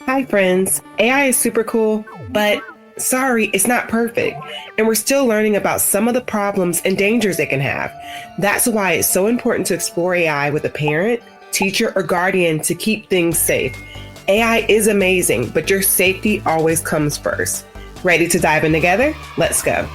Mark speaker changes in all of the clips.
Speaker 1: Hi, friends. AI is super cool, but sorry, it's not perfect. And we're still learning about some of the problems and dangers it can have. That's why it's so important to explore AI with a parent, teacher, or guardian to keep things safe. AI is amazing, but your safety always comes first. Ready to dive in together? Let's go.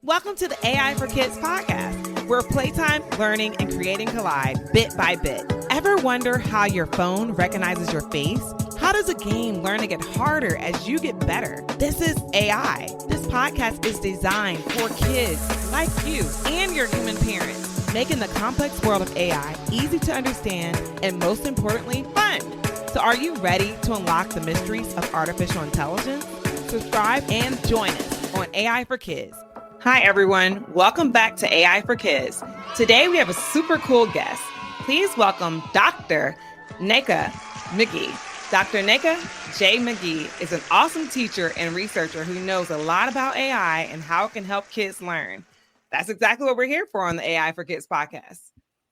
Speaker 2: Welcome to the AI for Kids podcast, where playtime, learning, and creating collide bit by bit. Ever wonder how your phone recognizes your face? How does a game learn to get harder as you get better? This is AI. This podcast is designed for kids like you and your human parents, making the complex world of AI easy to understand and, most importantly, fun. So are you ready to unlock the mysteries of artificial intelligence? Subscribe and join us on AI for Kids. Hi, everyone. Welcome back to AI for Kids. Today, we have a super cool guest. Please welcome Dr. Nneka McGee. Dr. Nneka J. McGee is an awesome teacher and researcher who knows a lot about AI and how it can help kids learn. That's exactly what we're here for on the AI for Kids podcast.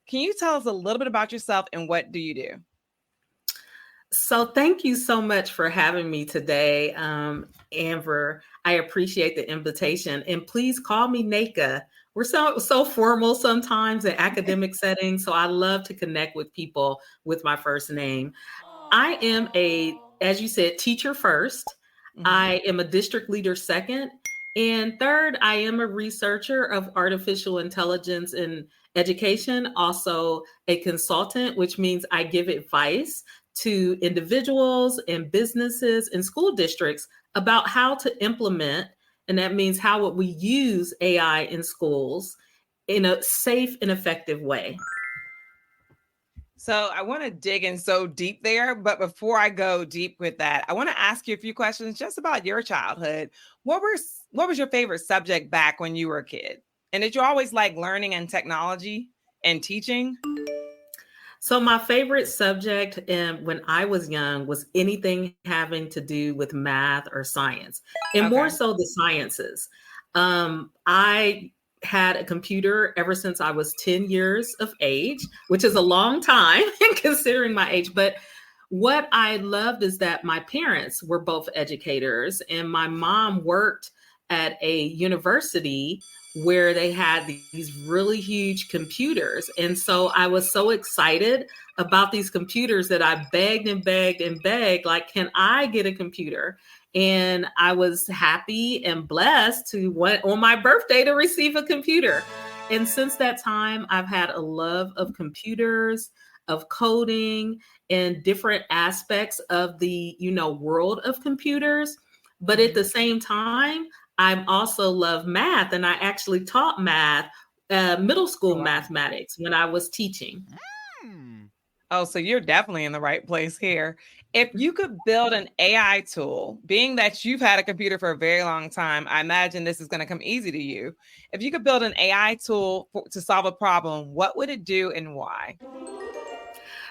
Speaker 2: Can you tell us a little bit about yourself and what do you do?
Speaker 3: So thank you so much for having me today, Amber. I appreciate the invitation, and please call me Nneka. We're so formal sometimes in academic settings, so I love to connect with people with my first name. I am as you said, teacher first. I am a district leader second. And third, I am a researcher of artificial intelligence in education, also a consultant, which means I give advice to individuals and businesses and school districts about how to implement, and that means how would we use AI in schools in a safe and effective way.
Speaker 2: So I want to dig in so deep there, but before I go deep with that, I want to ask you a few questions just about your childhood. What was your favorite subject back when you were a kid? And did you always like learning and technology and teaching?
Speaker 3: So my favorite subject when I was young was anything having to do with math or science, and more so the sciences. I had a computer ever since I was 10 years of age, which is a long time considering my age. But what I loved is that my parents were both educators, and my mom worked at a university where they had these really huge computers. And so I was so excited about these computers that I begged and begged and begged, like, can I get a computer? And I was happy and blessed to want on my birthday to receive a computer. And since that time, I've had a love of computers, of coding, and different aspects of the, world of computers. But at the same time, I also love math, and I actually taught math, middle school mathematics when I was teaching.
Speaker 2: Oh, so you're definitely in the right place here. If you could build an AI tool, being that you've had a computer for a very long time, I imagine this is going to come easy to you. If you could build an AI tool to solve a problem, what would it do and why?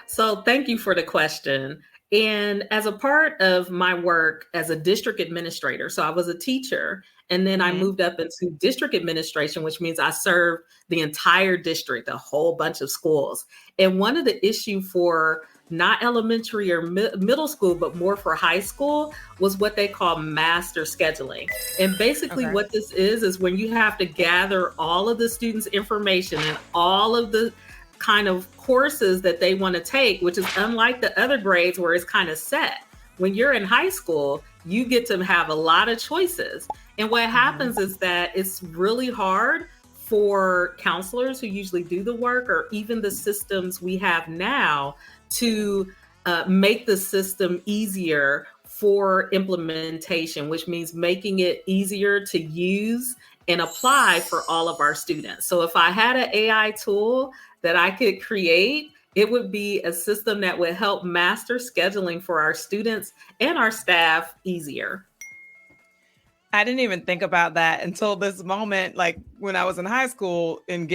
Speaker 3: So thank you for the question. And as a part of my work as a district administrator, so I was a teacher, and then I moved up into district administration, which means I served the entire district, a whole bunch of schools. And one of the issue for not elementary or middle school, but more for high school, was what they call master scheduling. And basically what this is when you have to gather all of the students' information and all of the kind of courses that they want to take, which is unlike the other grades where it's kind of set. When you're in high school, you get to have a lot of choices. And what happens is that it's really hard for counselors who usually do the work, or even the systems we have now, to make the system easier for implementation, which means making it easier to use and apply for all of our students. So if I had an AI tool that I could create, it would be a system that would help master scheduling for our students and our staff easier.
Speaker 2: I didn't even think about that until this moment, like when I was in high school and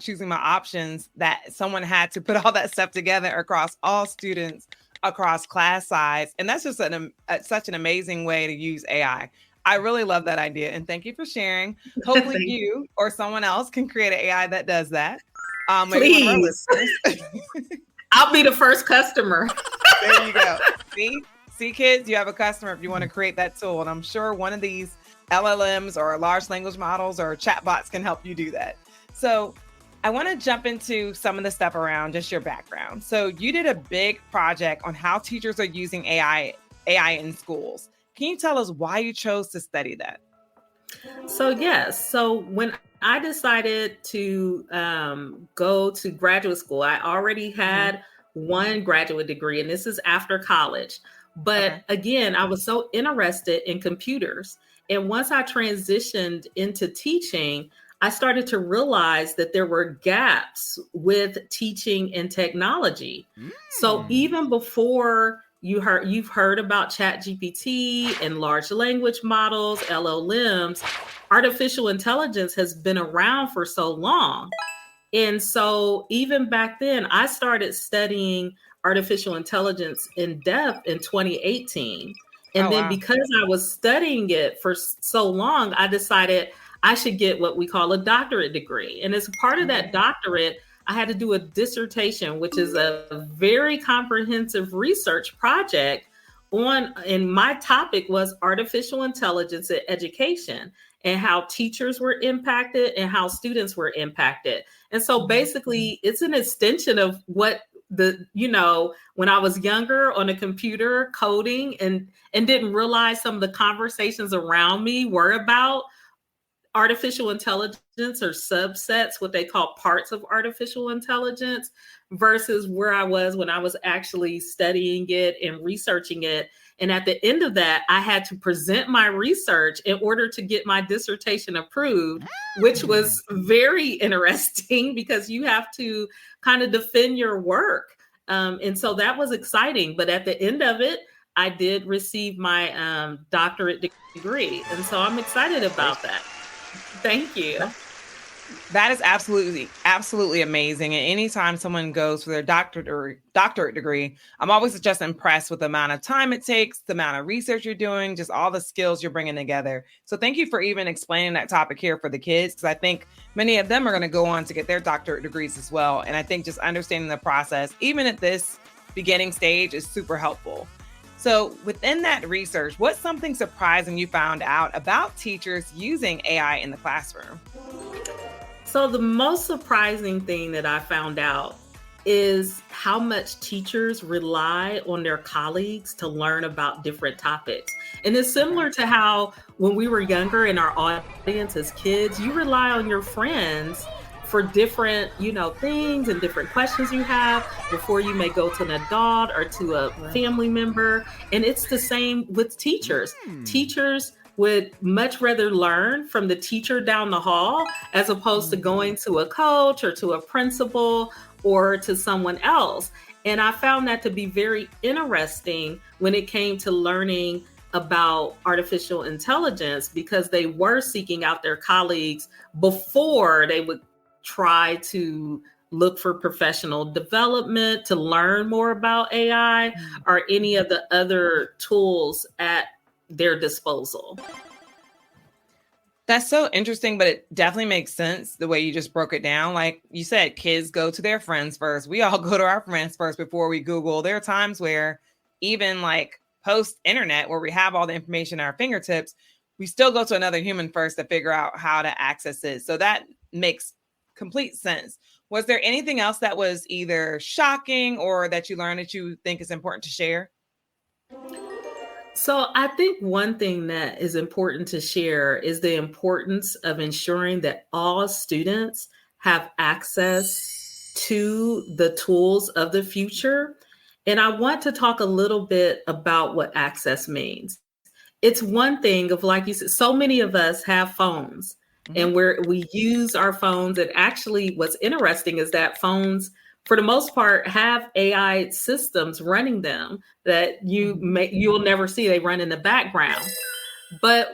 Speaker 2: choosing my options, that someone had to put all that stuff together across all students, across class size. And that's just such an amazing way to use AI. I really love that idea. And thank you for sharing. Hopefully you or someone else can create an AI that does that. Maybe one of our listeners.
Speaker 3: I'll be the first customer.
Speaker 2: There you go. See, kids, you have a customer if you want to create that tool. And I'm sure one of these LLMs or large language models or chatbots can help you do that. So I want to jump into some of the stuff around just your background. So you did a big project on how teachers are using AI in schools. Can you tell us why you chose to study that?
Speaker 3: So yes. So when I decided to go to graduate school, I already had one graduate degree, and this is after college. But again, I was so interested in computers. And once I transitioned into teaching, I started to realize that there were gaps with teaching and technology. So even before you've heard about ChatGPT and large language models, LLMs, artificial intelligence has been around for so long. And so even back then, I started studying artificial intelligence in depth in 2018. And then because I was studying it for so long, I decided I should get what we call a doctorate degree. And as part of that doctorate, I had to do a dissertation, which is a very comprehensive research project and my topic was artificial intelligence in education and how teachers were impacted and how students were impacted. And so basically it's an extension of what when I was younger on a computer coding and didn't realize some of the conversations around me were about artificial intelligence or subsets, what they call parts of artificial intelligence, versus where I was when I was actually studying it and researching it. And at the end of that, I had to present my research in order to get my dissertation approved, which was very interesting because you have to kind of defend your work. And so that was exciting. But at the end of it, I did receive my doctorate degree. And so I'm excited about that. Thank you.
Speaker 2: That is absolutely amazing. And anytime someone goes for their doctorate degree, I'm always just impressed with the amount of time it takes, the amount of research you're doing, just all the skills you're bringing together. So thank you for even explaining that topic here for the kids, because I think many of them are going to go on to get their doctorate degrees as well. And I think just understanding the process, even at this beginning stage, is super helpful. So within that research, what's something surprising you found out about teachers using AI in the classroom?
Speaker 3: So the most surprising thing that I found out is how much teachers rely on their colleagues to learn about different topics. And it's similar to how when we were younger in our audience as kids, you rely on your friends for different, things and different questions you have before you may go to an adult or to a family member. And it's the same with teachers. Teachers would much rather learn from the teacher down the hall as opposed to going to a coach or to a principal or to someone else. And I found that to be very interesting when it came to learning about artificial intelligence, because they were seeking out their colleagues before they would try to look for professional development to learn more about AI or any of the other tools at their disposal.
Speaker 2: That's so interesting, but it definitely makes sense the way you just broke it down. Like you said, kids go to their friends first. We all go to our friends first before we Google. There are times where even like post internet, where we have all the information at our fingertips, we still go to another human first to figure out how to access it. So that makes complete sense. Was there anything else that was either shocking or that you learned that you think is important to share?
Speaker 3: So I think one thing that is important to share is the importance of ensuring that all students have access to the tools of the future. And I want to talk a little bit about what access means. It's one thing of, like you said, so many of us have phones and we use our phones. And actually what's interesting is that phones, for the most part, have AI systems running them that you'll never see. They run in the background. But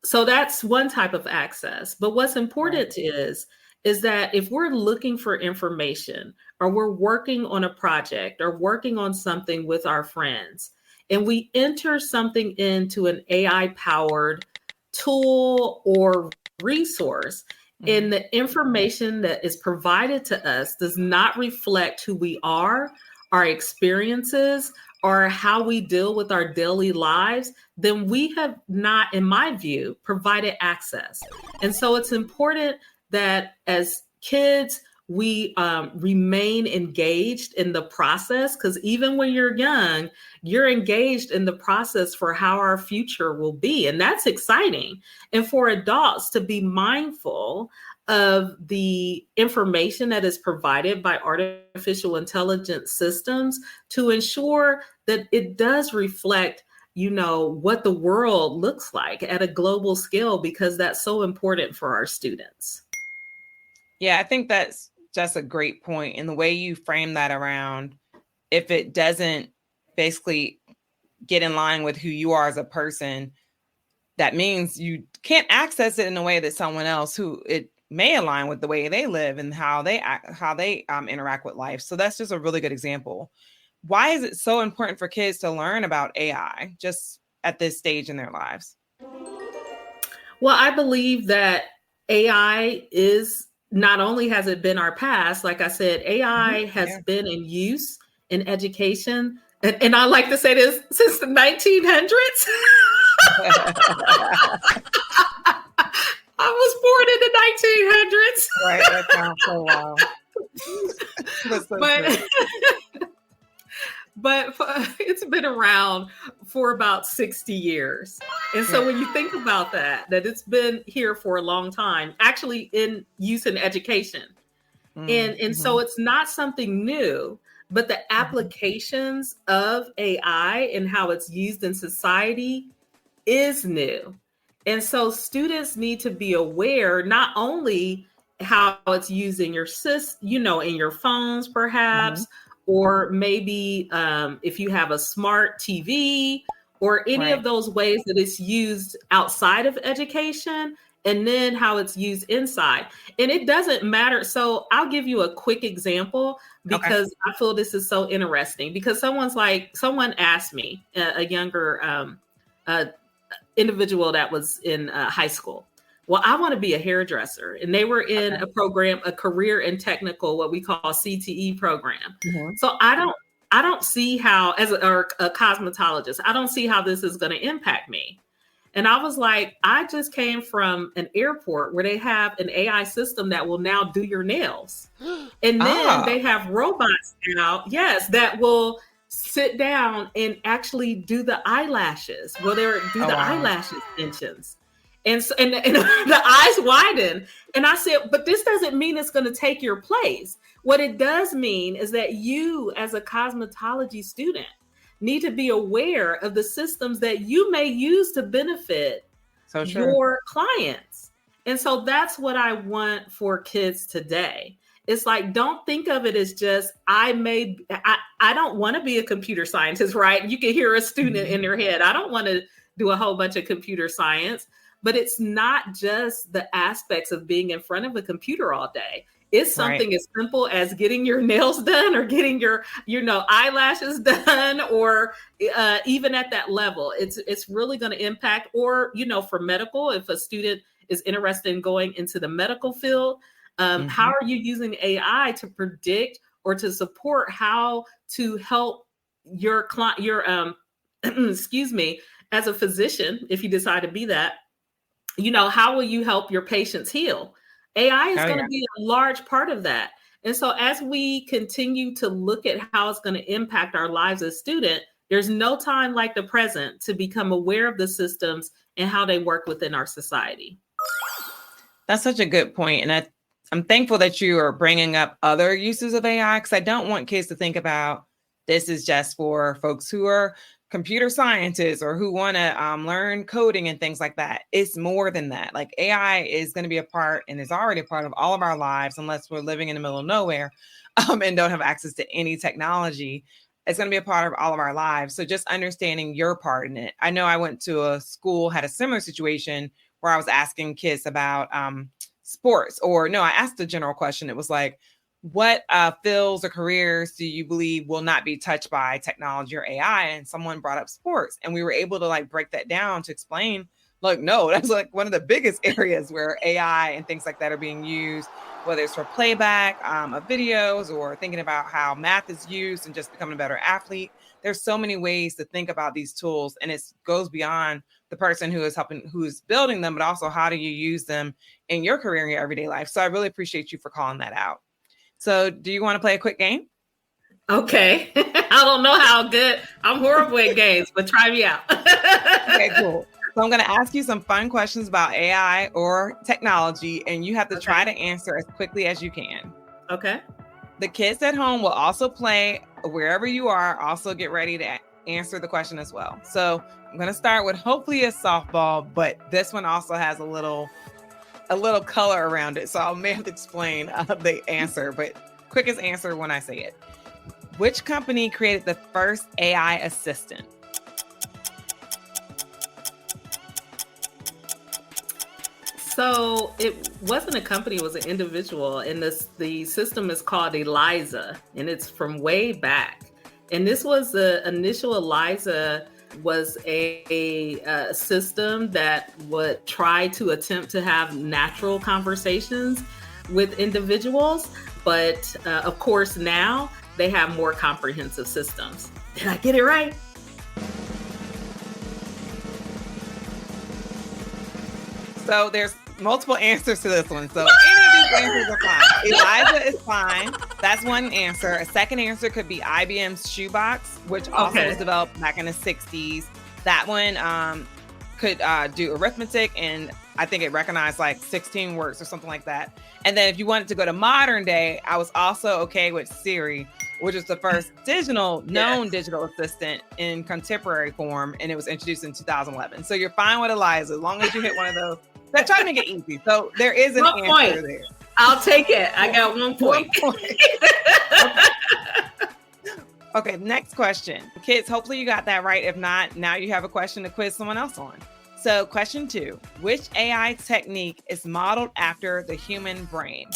Speaker 3: so that's one type of access. But what's important is that if we're looking for information or we're working on a project or working on something with our friends, and we enter something into an AI-powered tool or resource, and the information that is provided to us does not reflect who we are, our experiences, or how we deal with our daily lives, then we have not, in my view, provided access. And so it's important that as kids, we remain engaged in the process, because even when you're young, you're engaged in the process for how our future will be. And that's exciting. And for adults to be mindful of the information that is provided by artificial intelligence systems to ensure that it does reflect, what the world looks like at a global scale, because that's so important for our students.
Speaker 2: Yeah, I think that's just a great point. And the way you frame that around, if it doesn't basically get in line with who you are as a person, that means you can't access it in a way that someone else who it may align with the way they live and how they interact with life. So that's just a really good example. Why is it so important for kids to learn about AI just at this stage in their lives?
Speaker 3: Well, I believe that AI is, not only has it been our past, like I said, AI has been in use in education. And I like to say this, since the 1900s. I was born in the 1900s.
Speaker 2: Right, that sounds so wild.
Speaker 3: But it's been around for about 60 years. And so when you think about that it's been here for a long time, actually in use in education. And so it's not something new, but the applications of AI and how it's used in society is new. And so students need to be aware not only how it's used in your in your phones, perhaps, or maybe if you have a smart TV or any of those ways that it's used outside of education, and then how it's used inside. And it doesn't matter. So I'll give you a quick example, because I feel this is so interesting, because someone asked me, a younger individual that was in high school, well, I want to be a hairdresser. And they were in a program, a career and technical, what we call CTE program. So I don't see how, as a cosmetologist, I don't see how this is going to impact me. And I was like, I just came from an airport where they have an AI system that will now do your nails. And then they have robots now, that will sit down and actually do the eyelashes. Well, they do the eyelash extensions. And the eyes widen. And I said, but this doesn't mean it's going to take your place. What it does mean is that you, as a cosmetology student, need to be aware of the systems that you may use to benefit your clients. And so that's what I want for kids today. It's like, don't think of it as just, I don't want to be a computer scientist, right? You can hear a student in their head. I don't want to do a whole bunch of computer science, but it's not just the aspects of being in front of a computer all day. It's something as simple as getting your nails done or getting your, eyelashes done, or even at that level, it's really going to impact. Or, for medical, if a student is interested in going into the medical field, how are you using AI to predict or to support how to help your client, excuse me, as a physician, if you decide to be that, how will you help your patients heal? AI is going to be a large part of that. And so as we continue to look at how it's going to impact our lives as students, there's no time like the present to become aware of the systems and how they work within our society.
Speaker 2: That's such a good point. And I'm thankful that you are bringing up other uses of AI, because I don't want kids to think about this is just for folks who are computer scientists or who want to learn coding and things like that. It's more than that. Like, AI is going to be a part, and is already a part of all of our lives, unless we're living in the middle of nowhere and don't have access to any technology. It's going to be a part of all of our lives. So just understanding your part in it. I know I went to a school, had a similar situation where I was asking kids about sports, I asked a general question. It was like, what fields or careers do you believe will not be touched by technology or AI? And someone brought up sports, and we were able to break that down to explain Like, no, that's like one of the biggest areas where AI and things like that are being used, whether it's for playback of videos or thinking about how math is used and just becoming a better athlete. There's so many ways to think about these tools, and it goes beyond the person who's building them, but also how do you use them in your career and your everyday life. So I really appreciate you for calling that out. So do you want to play a quick game?
Speaker 3: Okay. I don't know how good. I'm horrible at games, but try me out.
Speaker 2: Okay, cool. So I'm going to ask you some fun questions about AI or technology, and you have to try to answer as quickly as you can.
Speaker 3: Okay.
Speaker 2: The kids at home will also play wherever you are. Also get ready to answer the question as well. So I'm going to start with hopefully a softball, but this one also has a little color around it. So I may have to explain the answer, but quickest answer when I say it. Which company created the first AI assistant?
Speaker 3: So it wasn't a company, it was an individual. And the system is called ELIZA, and it's from way back. And this was the initial ELIZA was a system that would try to attempt to have natural conversations with individuals. But of course, now they have more comprehensive systems. Did I get it right?
Speaker 2: So there's multiple answers to this one. So any of these answers are fine. ELIZA is fine. That's one answer. A second answer could be IBM's Shoebox, which also was developed back in the 60s. That one could do arithmetic, and I think it recognized like 16 words or something like that. And then if you wanted to go to modern day, I was also okay with Siri, which is the first known digital assistant in contemporary form, and it was introduced in 2011. So you're fine with ELIZA as long as you hit one of those. Let's try to make it easy. So there is an answer there.
Speaker 3: I'll take it. I got 1 point.
Speaker 2: 1 point. Okay, next question. Kids, hopefully you got that right. If not, now you have a question to quiz someone else on. So question 2, which AI technique is modeled after the human brain?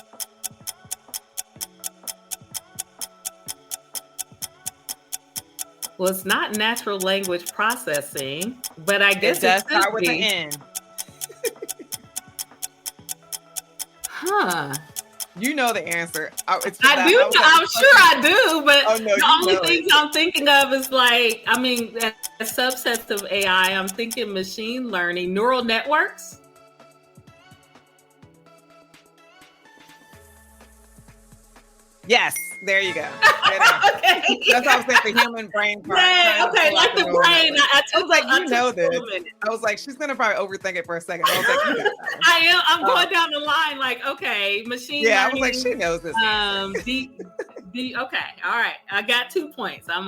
Speaker 3: Well, it's not natural language processing, but I guess
Speaker 2: it does start with an N.
Speaker 3: Huh.
Speaker 2: You know the answer.
Speaker 3: I do. I'm sure I do, but the only things I'm thinking of is like, I mean, a subset of AI, I'm thinking machine learning, neural networks.
Speaker 2: Yes, there you go. Okay. That's what I was saying, the human brain part.
Speaker 3: Okay, like the brain.
Speaker 2: I was like, you know this. I was like, she's going to probably overthink it for a second. I was like, you know that.
Speaker 3: I am. I'm going down the line like, okay, machine learning.
Speaker 2: Yeah, I was like, she knows this.
Speaker 3: Okay, all right. I got 2 points. I'm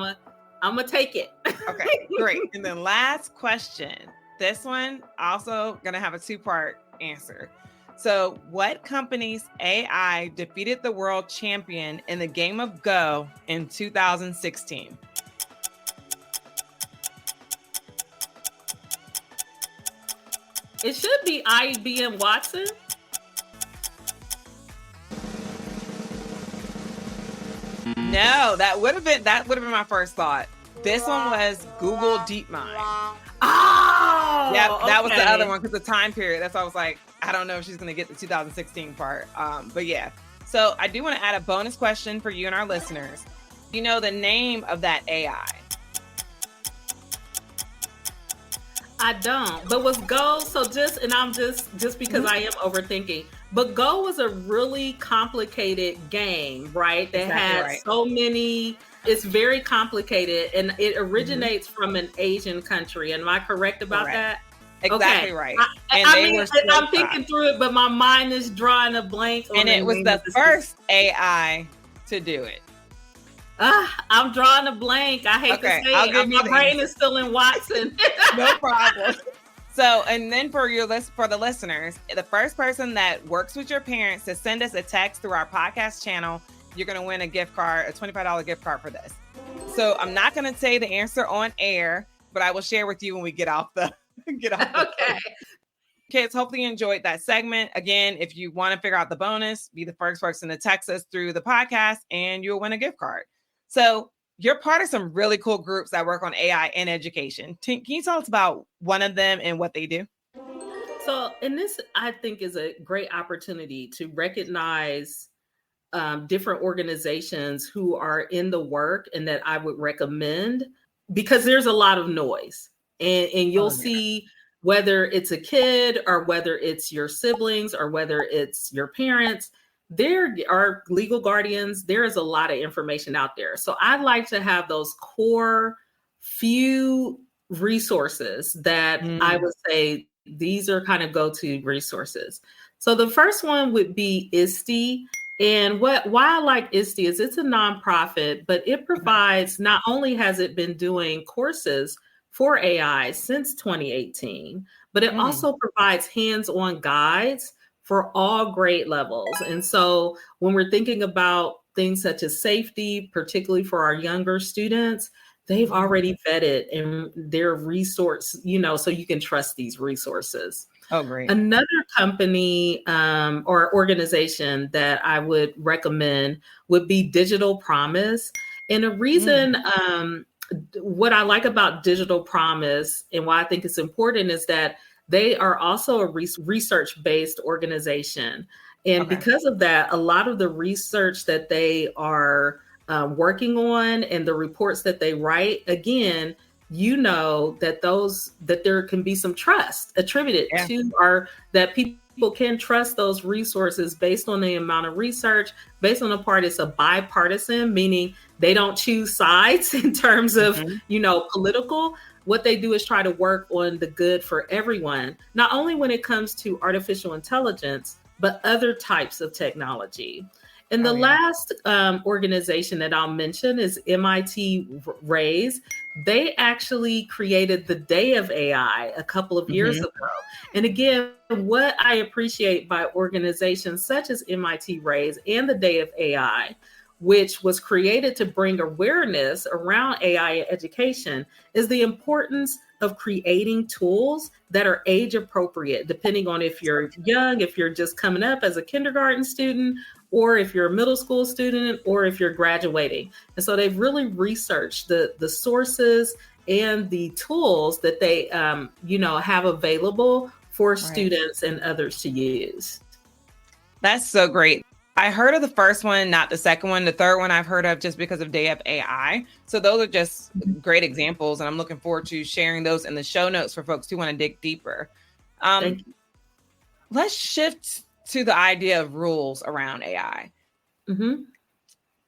Speaker 3: gonna take it.
Speaker 2: Okay, great. And then last question. This one also going to have a 2-part answer. So what company's AI defeated the world champion in the game of Go in 2016?
Speaker 3: It should be IBM Watson.
Speaker 2: No, that would have been my first thought. This one was Google DeepMind.
Speaker 3: Oh,
Speaker 2: yeah, that was the other one because the time period. That's why I was like, I don't know if she's going to get the 2016 part. But yeah. So I do want to add a bonus question for you and our listeners. Do you know the name of that AI?
Speaker 3: I don't. But was Go, so just because I am overthinking, but Go was a really complicated game, right? That had so many, it's very complicated, and it originates from an Asian country. Am I correct about that?
Speaker 2: Exactly right.
Speaker 3: I'm thinking through it, but my mind is drawing a blank.
Speaker 2: And it was the first AI to do it.
Speaker 3: I'm drawing a blank. I hate to say it. My brain is still in Watson.
Speaker 2: No problem. So, and then for the listeners, the first person that works with your parents to send us a text through our podcast channel, you're going to win a gift card, a $25 gift card for this. So I'm not going to say the answer on air, but I will share with you when we get off the
Speaker 3: Okay.
Speaker 2: Kids, hopefully you enjoyed that segment. Again, if you want to figure out the bonus, be the first person to text us through the podcast and you'll win a gift card. So you're part of some really cool groups that work on AI in education. Can you tell us about one of them and what they do?
Speaker 3: So, and this I think is a great opportunity to recognize different organizations who are in the work and that I would recommend, because there's a lot of noise, and you'll see whether it's a kid or whether it's your siblings or whether it's your parents, there are legal guardians. There is a lot of information out there. So I'd like to have those core few resources that I would say these are kind of go-to resources. So the first one would be ISTE. And why I like ISTE is it's a nonprofit, but it provides, not only has it been doing courses for AI since 2018, but it also provides hands-on guides for all grade levels. And so when we're thinking about things such as safety, particularly for our younger students, they've already vetted and their resource, so you can trust these resources.
Speaker 2: Oh, great.
Speaker 3: Another company or organization that I would recommend would be Digital Promise. And the reason, what I like about Digital Promise and why I think it's important is that they are also a research-based organization. And because of that, a lot of the research that they are working on and the reports that they write, again, that there can be some trust attributed to, or that people can trust those resources based on the amount of research, based on the part it's a bipartisan, meaning they don't choose sides in terms of, political. What they do is try to work on the good for everyone, not only when it comes to artificial intelligence, but other types of technology. And the last organization that I'll mention is MIT Raise. They actually created the Day of AI a couple of years ago. And again, what I appreciate by organizations such as MIT Raise and the Day of AI, which was created to bring awareness around AI in education, is the importance of creating tools that are age appropriate, depending on if you're young, if you're just coming up as a kindergarten student, or if you're a middle school student, or if you're graduating. And so they've really researched the sources and the tools that they, have available for students and others to use.
Speaker 2: That's so great. I heard of the first one, not the second one. The third one I've heard of just because of Day of AI. So those are just great examples. And I'm looking forward to sharing those in the show notes for folks who want to dig deeper.
Speaker 3: Thank you.
Speaker 2: Let's shift to the idea of rules around AI.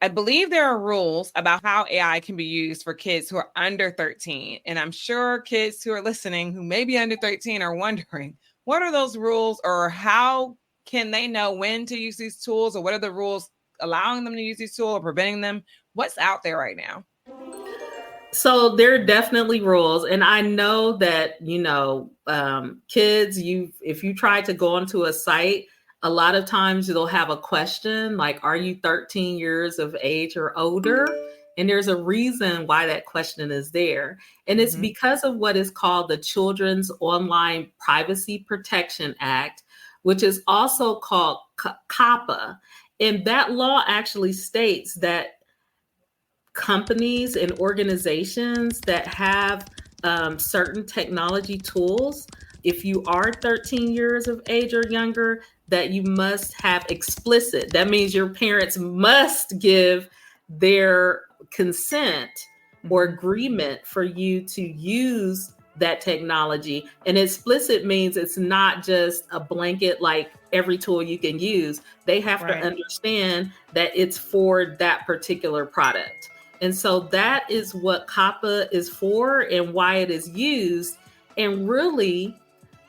Speaker 2: I believe there are rules about how AI can be used for kids who are under 13. And I'm sure kids who are listening who may be under 13 are wondering, what are those rules, or how can they know when to use these tools, or what are the rules allowing them to use these tools or preventing them? What's out there right now?
Speaker 3: So there are definitely rules. And I know that, kids, if you try to go onto a site, a lot of times they'll have a question like, are you 13 years of age or older? And there's a reason why that question is there. And it's because of what is called the Children's Online Privacy Protection Act, which is also called COPPA. And that law actually states that companies and organizations that have certain technology tools, if you are 13 years of age or younger, that you must have explicit. That means your parents must give their consent or agreement for you to use that technology. And explicit means it's not just a blanket, like every tool you can use. They have to understand that it's for that particular product. And so that is what COPPA is for and why it is used. And really,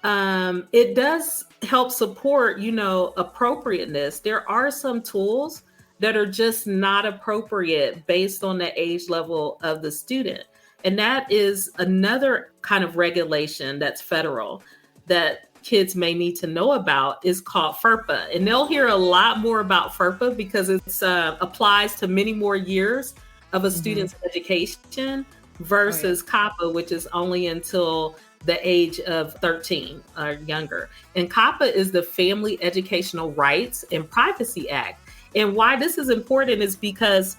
Speaker 3: it does help support, appropriateness. There are some tools that are just not appropriate based on the age level of the student. And that is another kind of regulation that's federal that kids may need to know about, is called FERPA. And they'll hear a lot more about FERPA because it applies to many more years of a student's education versus COPPA, which is only until the age of 13 or younger. And COPPA is the Family Educational Rights and Privacy Act. And why this is important is because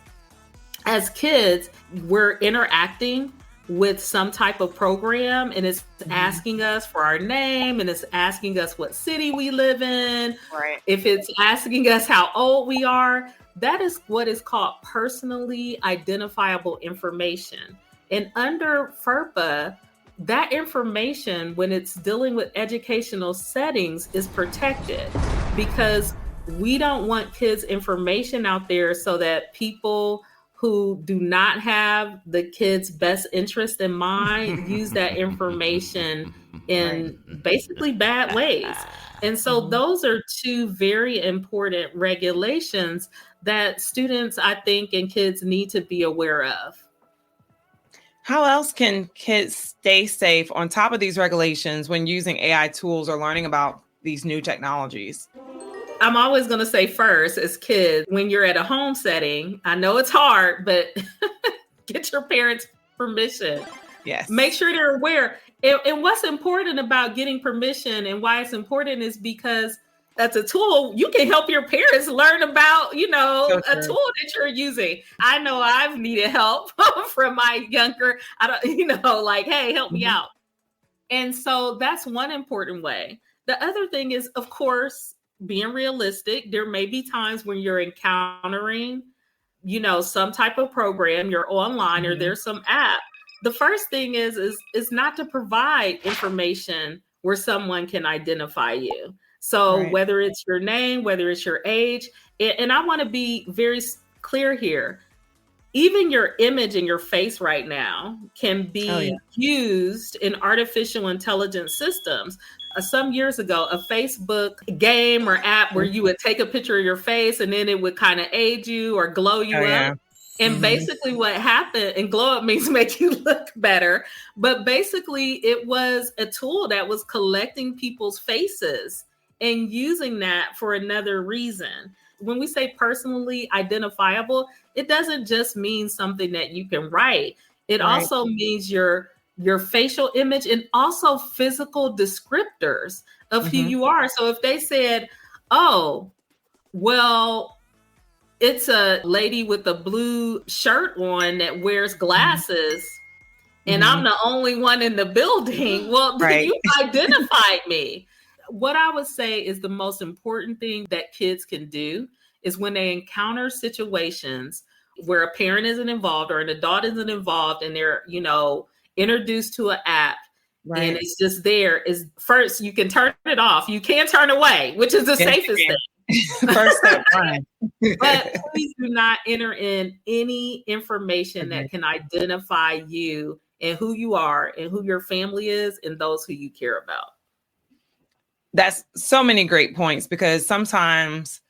Speaker 3: as kids, we're interacting with some type of program, and it's asking us for our name, and it's asking us what city we live in.
Speaker 2: Right.
Speaker 3: If it's asking us how old we are, that is what is called personally identifiable information. And under FERPA, that information, when it's dealing with educational settings, is protected, because we don't want kids' information out there so that people who do not have the kids' best interest in mind use that information in basically bad ways. And so those are two very important regulations that students, I think, and kids need to be aware of.
Speaker 2: How else can kids stay safe on top of these regulations when using AI tools or learning about these new technologies?
Speaker 3: I'm always going to say first, as kids, when you're at a home setting, I know it's hard, but get your parents' permission.
Speaker 2: Yes.
Speaker 3: Make sure they're aware. And what's important about getting permission and why it's important is because that's a tool. You can help your parents learn about, a tool that you're using. I know I've needed help from my younger, hey, help me out. And so that's one important way. The other thing is, of course, being realistic. There may be times when you're encountering, some type of program, you're online or there's some app. The first thing is not to provide information where someone can identify you. So whether it's your name, whether it's your age, and I want to be very clear here, even your image and your face right now can be used in artificial intelligence systems. Some years ago, a Facebook game or app where you would take a picture of your face and then it would kind of age you or glow you up. And basically what happened, and glow up means make you look better, but basically it was a tool that was collecting people's faces and using that for another reason. When we say personally identifiable, it doesn't just mean something that you can write. It also means your facial image and also physical descriptors of who you are. So if they said, oh, well, it's a lady with a blue shirt on that wears glasses, and I'm the only one in the building, well, you identified me. What I would say is the most important thing that kids can do is when they encounter situations where a parent isn't involved or an adult isn't involved and they're, introduced to an app and it's just there, is first you can turn it off. You can't turn away, which is the safest thing.
Speaker 2: First step.
Speaker 3: But please do not enter in any information that can identify you and who you are and who your family is and those who you care about.
Speaker 2: That's so many great points, because sometimes,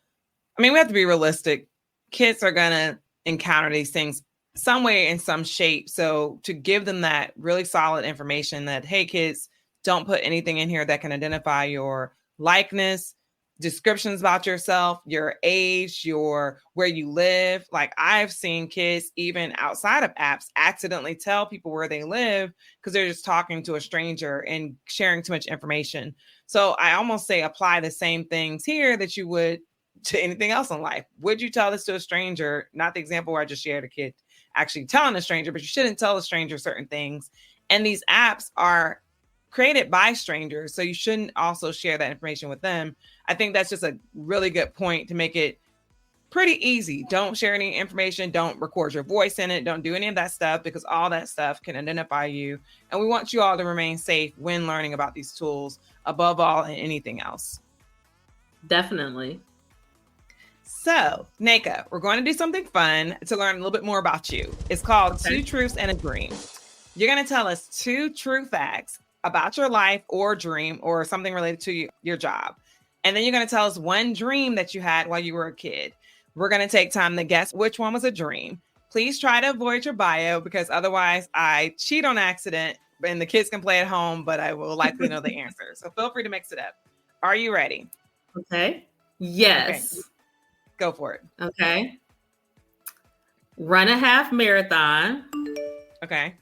Speaker 2: we have to be realistic. Kids are going to encounter these things some way in some shape. So to give them that really solid information that, hey, kids, don't put anything in here that can identify your likeness, descriptions about yourself, your age, where you live. Like, I've seen kids even outside of apps accidentally tell people where they live because they're just talking to a stranger and sharing too much information. So I almost say apply the same things here that you would to anything else in life. Would you tell this to a stranger? Not the example where I just shared a kid actually telling a stranger, but you shouldn't tell a stranger certain things. And these apps are created by strangers, so you shouldn't also share that information with them. I think that's just a really good point to make it pretty easy. Don't share any information. Don't record your voice in it. Don't do any of that stuff, because all that stuff can identify you. And we want you all to remain safe when learning about these tools, above all and anything else.
Speaker 3: Definitely.
Speaker 2: So, Nneka, we're going to do something fun to learn a little bit more about you. It's called Two Truths and a Dream. You're going to tell us 2 true facts about your life or dream or something related to your job. And then you're going to tell us 1 dream that you had while you were a kid. We're going to take time to guess which one was a dream. Please try to avoid your bio, because otherwise I cheat on accident and the kids can play at home, but I will likely know the answer. So feel free to mix it up. Are you ready?
Speaker 3: Okay. Yes.
Speaker 2: Okay. Go for it.
Speaker 3: Okay. Run a half marathon.
Speaker 2: Okay.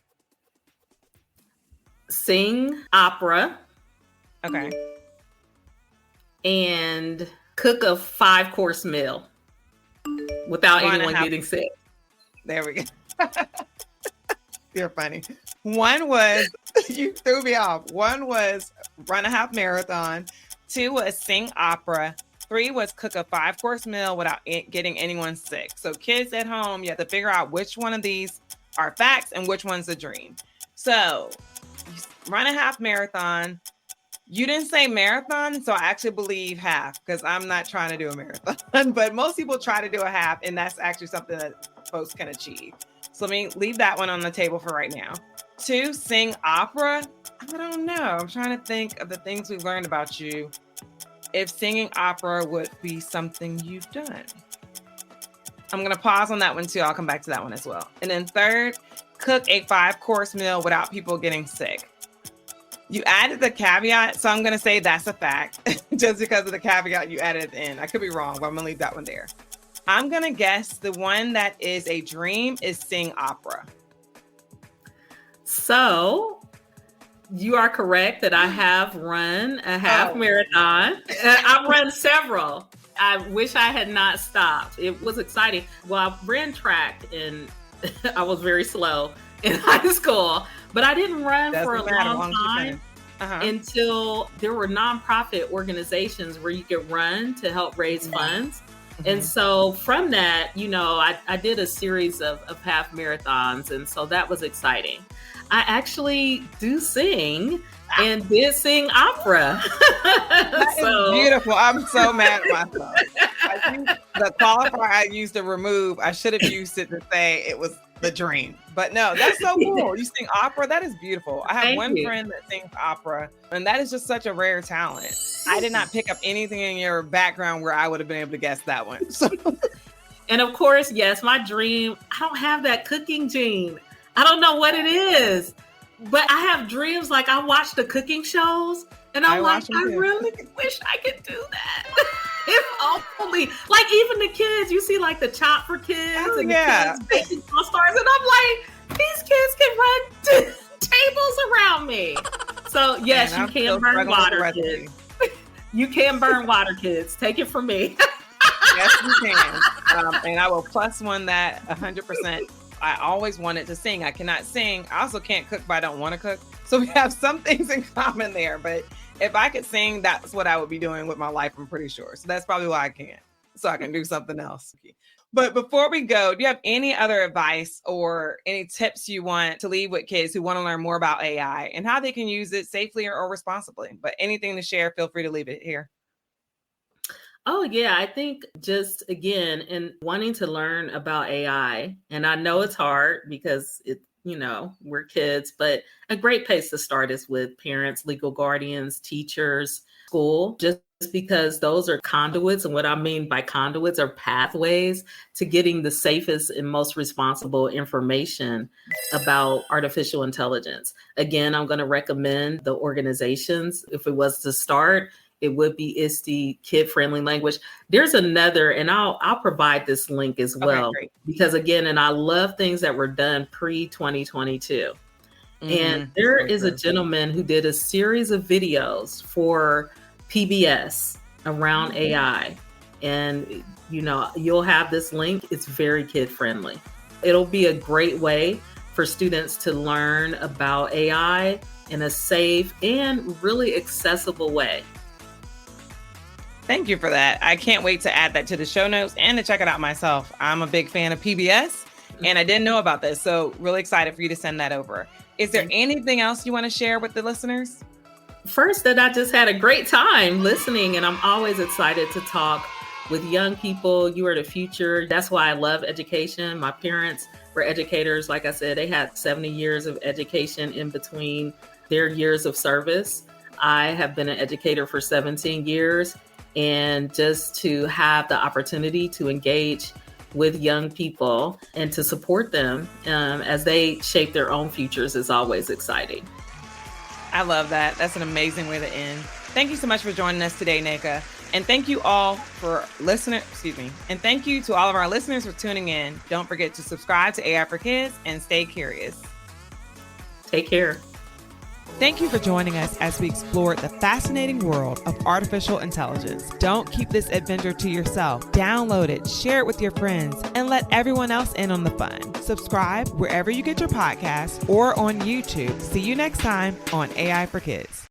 Speaker 3: Sing opera.
Speaker 2: Okay.
Speaker 3: And cook a 5-course meal without anyone getting sick.
Speaker 2: There we go. You're funny. One was, you threw me off. One was run a half marathon. 2 was sing opera. 3 was cook a 5-course meal without getting anyone sick. So kids at home, you have to figure out which one of these are facts and which one's a dream. So run a half marathon. You didn't say marathon, so I actually believe half because I'm not trying to do a marathon. But most people try to do a half, and that's actually something that folks can achieve. So let me leave that one on the table for right now. 2, sing opera. I don't know. I'm trying to think of the things we've learned about you. If singing opera would be something you've done. I'm going to pause on that one too. I'll come back to that one as well. And then 3rd, cook a 5-course meal without people getting sick. You added the caveat, so I'm going to say that's a fact just because of the caveat you added at the end. I could be wrong, but I'm going to leave that one there. I'm going to guess the one that is a dream is sing opera.
Speaker 3: So you are correct that I have run a half marathon. I've run several. I wish I had not stopped. It was exciting. Well, I ran track and I was very slow in high school, but I didn't run for a long time until there were nonprofit organizations where you could run to help raise funds. And so from that, I did a series of half marathons. And so that was exciting. I actually do sing and did sing opera.
Speaker 2: That is beautiful. I'm so mad at myself. I think the qualifier I used to remove, I should have used it to say it was the dream. But no, that's so cool. You sing opera. That is beautiful. I have one friend that sings opera, and that is just such a rare talent. I did not pick up anything in your background where I would have been able to guess that one. So.
Speaker 3: And of course, yes, my dream, I don't have that cooking gene. I don't know what it is, but I have dreams. Like I watch the cooking shows and I'm like, I really wish I could do that. If only, like even the kids, you see like the Chop for Kids and the kids baking all stars. And I'm like, these kids can run tables around me. So yes, you can burn water, kids. You can burn water, kids. Take it from me.
Speaker 2: Yes, you can. And I will +1 that 100%. I always wanted to sing. I cannot sing. I also can't cook, but I don't want to cook. So we have some things in common there. But if I could sing, that's what I would be doing with my life, I'm pretty sure. So that's probably why I can't. So I can do something else. But before we go, do you have any other advice or any tips you want to leave with kids who want to learn more about AI and how they can use it safely or responsibly? But anything to share, feel free to leave it here.
Speaker 3: Oh, yeah. I think just, again, in wanting to learn about AI, and I know it's hard because we're kids, but a great place to start is with parents, legal guardians, teachers, school, just because those are conduits. And what I mean by conduits are pathways to getting the safest and most responsible information about artificial intelligence. Again, I'm going to recommend the organizations. If it was to start, it would be ISTE, kid-friendly language. There's another, and I'll provide this link as well, because again, and I love things that were done pre-2022. And there is a gentleman who did a series of videos for PBS around AI. And, you'll have this link. It's very kid-friendly. It'll be a great way for students to learn about AI in a safe and really accessible way.
Speaker 2: Thank you for that. I can't wait to add that to the show notes and to check it out myself. I'm a big fan of PBS and I didn't know about this. So really excited for you to send that over. Is there anything else you want to share with the listeners?
Speaker 3: First, that I just had a great time listening, and I'm always excited to talk with young people. You are the future. That's why I love education. My parents were educators. Like I said, they had 70 years of education in between their years of service. I have been an educator for 17 years. And just to have the opportunity to engage with young people and to support them as they shape their own futures is always exciting.
Speaker 2: I love that. That's an amazing way to end. Thank you so much for joining us today, Nneka. And thank you all for listening. And thank you to all of our listeners for tuning in. Don't forget to subscribe to AI for Kids and stay curious.
Speaker 3: Take care.
Speaker 2: Thank you for joining us as we explored the fascinating world of artificial intelligence. Don't keep this adventure to yourself. Download it, share it with your friends, and let everyone else in on the fun. Subscribe wherever you get your podcasts or on YouTube. See you next time on AI for Kids.